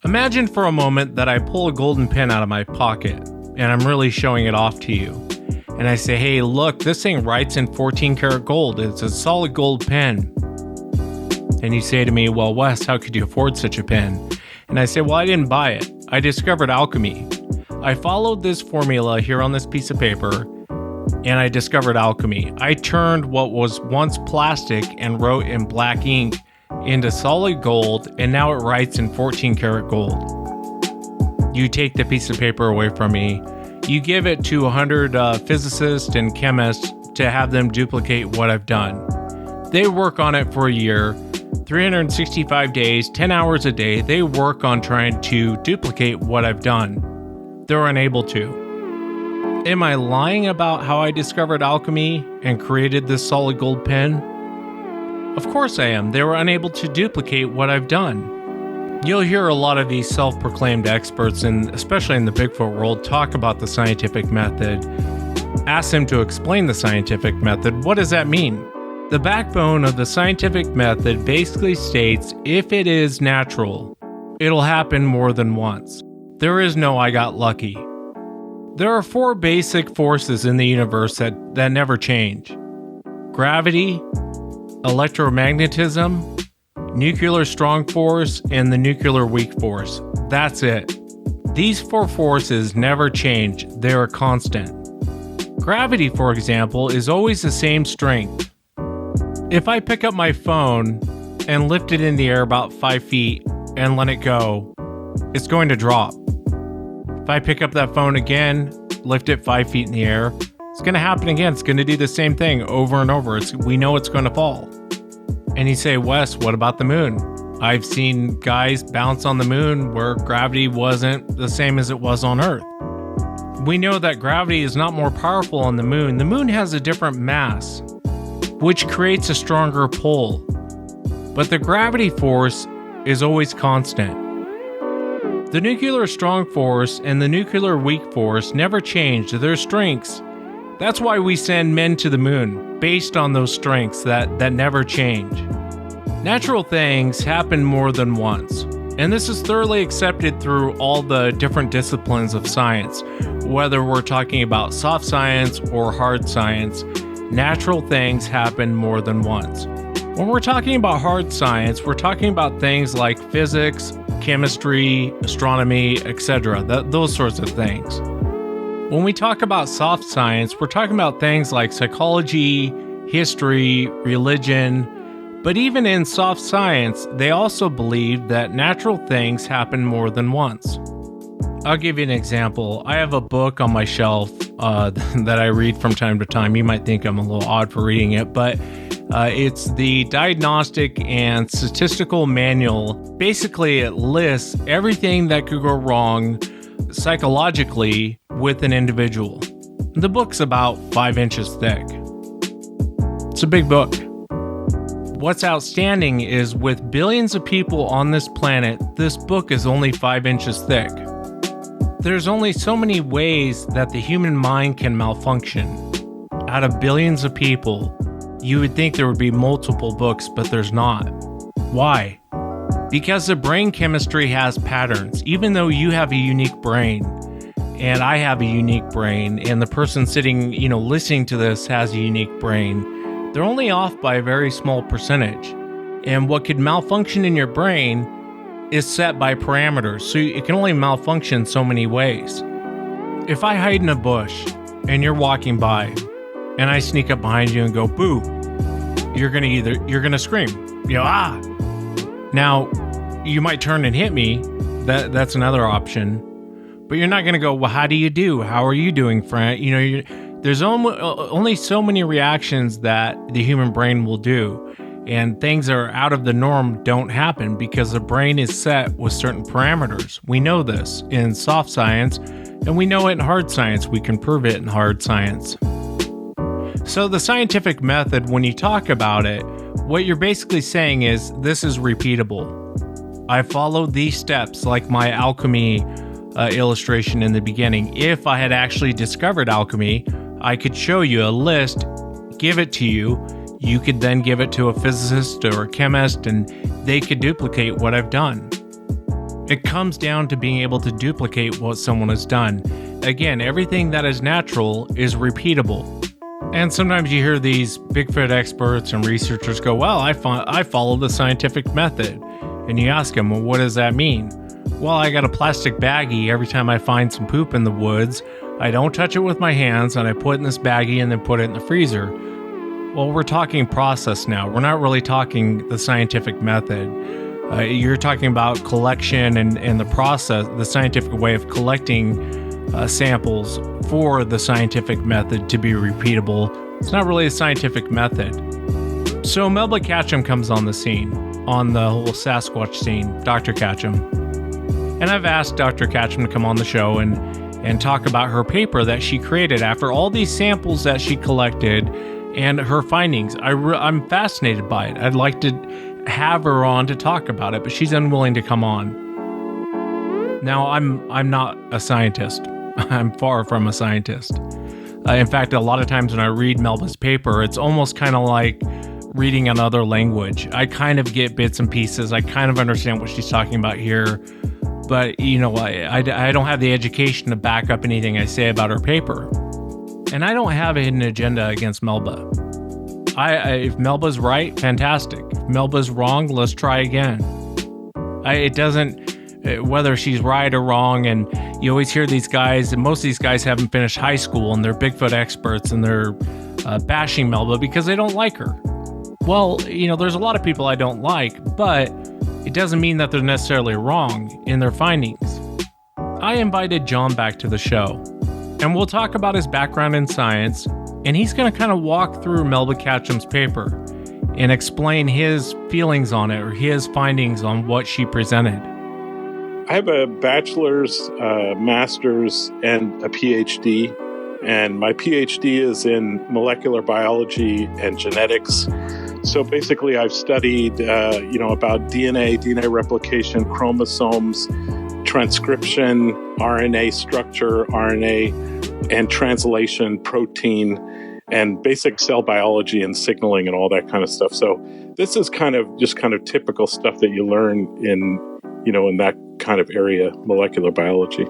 Imagine for a moment that I pull a golden pen out of my pocket, and I'm really showing it off to you. And I say, hey, look, this thing writes in 14 karat gold. It's a solid gold pen. And you say to me, well, Wes, how could you afford such a pen? And I say, well, I didn't buy it. I discovered alchemy. I followed this formula here on this piece of paper, and I discovered alchemy. I turned what was once plastic and wrote in black ink into solid gold, and now it writes in 14 karat gold. You take the piece of paper away from me. You give it to 100 physicists and chemists to have them duplicate what I've done. They work on it for a year, 365 days, 10 hours a day. They work on trying to duplicate what I've done. They're unable to. Am I lying about how I discovered alchemy and created this solid gold pen? Of course I am. They were unable to duplicate what I've done. You'll hear a lot of these self-proclaimed experts, and especially in the Bigfoot world, talk about the scientific method. Ask them to explain the scientific method. What does that mean? The backbone of the scientific method basically states if it is natural, it'll happen more than once. There is no I got lucky. There are 4 basic forces in the universe that never change. Gravity, electromagnetism, nuclear strong force, and the nuclear weak force. That's it. These 4 forces never change. They are constant. Gravity, for example, is always the same strength. If I pick up my phone and lift it in the air about 5 feet and let it go, it's going to drop. If I pick up that phone again, lift it 5 feet in the air, it's going to happen again. It's going to do the same thing over and over. We know it's going to fall. And you say, Wes, what about the moon? I've seen guys bounce on the moon where gravity wasn't the same as it was on Earth. We know that gravity is not more powerful on the moon. The moon has a different mass, which creates a stronger pull. But the gravity force is always constant. The nuclear strong force and the nuclear weak force never change their strengths. That's why we send men to the moon, based on those strengths that never change. Natural things happen more than once, and this is thoroughly accepted through all the different disciplines of science. Whether we're talking about soft science or hard science, natural things happen more than once. When we're talking about hard science, we're talking about things like physics, chemistry, astronomy, etc., those sorts of things. When we talk about soft science, we're talking about things like psychology, history, religion, but even in soft science, they also believe that natural things happen more than once. I'll give you an example. I have a book on my shelf that I read from time to time. You might think I'm a little odd for reading it, but it's the Diagnostic and Statistical Manual. Basically, it lists everything that could go wrong psychologically with an individual. The book's about 5 inches thick. It's a big book. What's outstanding is with billions of people on this planet, this book is only 5 inches thick. There's only so many ways that the human mind can malfunction. Out of billions of people, you would think there would be multiple books, but there's not. Why? Because the brain chemistry has patterns. Even though you have a unique brain, and I have a unique brain, and the person sitting, listening to this has a unique brain, they're only off by a very small percentage. And what could malfunction in your brain is set by parameters, so it can only malfunction so many ways. If I hide in a bush and you're walking by and I sneak up behind you and go boo, you're gonna scream, ah. Now, you might turn and hit me. That's another option. But you're not gonna go, well, how do you do? How are you doing, friend? There's only so many reactions that the human brain will do. And things that are out of the norm don't happen because the brain is set with certain parameters. We know this in soft science, and we know it in hard science. We can prove it in hard science. So the scientific method, when you talk about it, what you're basically saying is this is repeatable. I followed these steps like my alchemy illustration in the beginning. If I had actually discovered alchemy, I could show you a list, give it to you. You could then give it to a physicist or a chemist, and they could duplicate what I've done. It comes down to being able to duplicate what someone has done. Again, everything that is natural is repeatable. And sometimes you hear these Bigfoot experts and researchers go, well, I follow the scientific method. And you ask them, well, what does that mean? Well, I got a plastic baggie every time I find some poop in the woods. I don't touch it with my hands, and I put it in this baggie and then put it in the freezer. Well, we're talking process now. We're not really talking the scientific method. You're talking about collection and the process, the scientific way of collecting samples for the scientific method to be repeatable. It's not really a scientific method. So Melba Ketchum comes on the scene, on the whole Sasquatch scene, Dr. Ketchum. And I've asked Dr. Ketchum to come on the show and talk about her paper that she created after all these samples that she collected and her findings. I'm fascinated by it. I'd like to have her on to talk about it, but she's unwilling to come on. Now, I'm not a scientist. I'm far from a scientist. In fact, a lot of times when I read Melba's paper, it's almost kind of like reading another language. I kind of get bits and pieces. I kind of understand what she's talking about here, but I don't have the education to back up anything I say about her paper. And I don't have a hidden agenda against Melba. If Melba's right, fantastic. If Melba's wrong, let's try again. It doesn't, whether she's right or wrong, and you always hear these guys, and most of these guys haven't finished high school, and they're Bigfoot experts, and they're bashing Melba because they don't like her. Well, there's a lot of people I don't like, but it doesn't mean that they're necessarily wrong in their findings. I invited John back to the show, and we'll talk about his background in science, and he's going to kind of walk through Melba Ketchum's paper and explain his feelings on it or his findings on what she presented. I have a bachelor's, master's, and a PhD. And my PhD is in molecular biology and genetics. So basically, I've studied, about DNA replication, chromosomes, transcription, RNA structure, RNA, and translation, protein, and basic cell biology and signaling and all that kind of stuff. So this is kind of typical stuff that you learn in that kind of area, molecular biology.